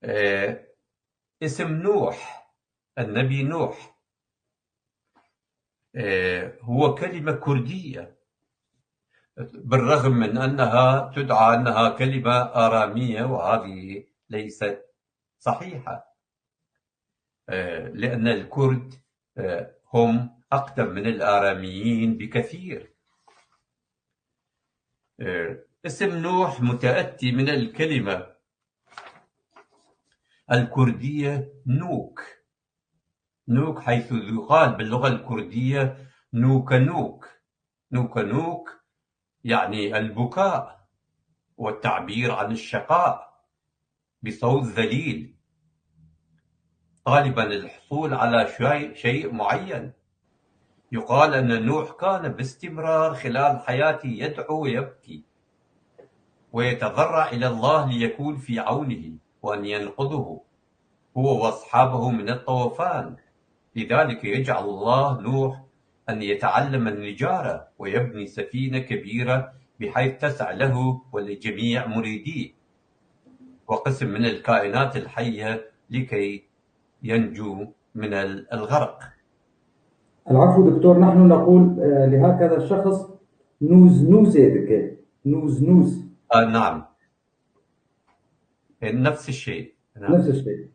آه، اسم نوح، النبي نوح، هو كلمة كردية، بالرغم من أنها تدعى أنها كلمة آرامية، وهذه ليست صحيحة. لأن الكرد هم أقدم من الآراميين بكثير. اسم نوح متأتي من الكلمة الكردية نوك. نوك حيث يقال باللغة الكردية نوك نوك. نوك نوك يعني البكاء والتعبير عن الشقاء بصوت ذليل، طالبا الحصول على شيء معين. يقال أن نوح كان باستمرار خلال حياته يدعو ويبكي ويتضرع إلى الله ليكون في عونه وأن ينقذه هو وأصحابه من الطوفان. لذلك يجعل الله نوح أن يتعلم النجارة ويبني سفينة كبيرة بحيث تسع له ولجميع مريديه وقسم من الكائنات الحية لكي ينجو من الغرق. العفو دكتور، نحن نقول لهكذا الشخص نوز نوزة بك نوز نوز. نعم، نفس الشيء. نعم. نفس الشيء.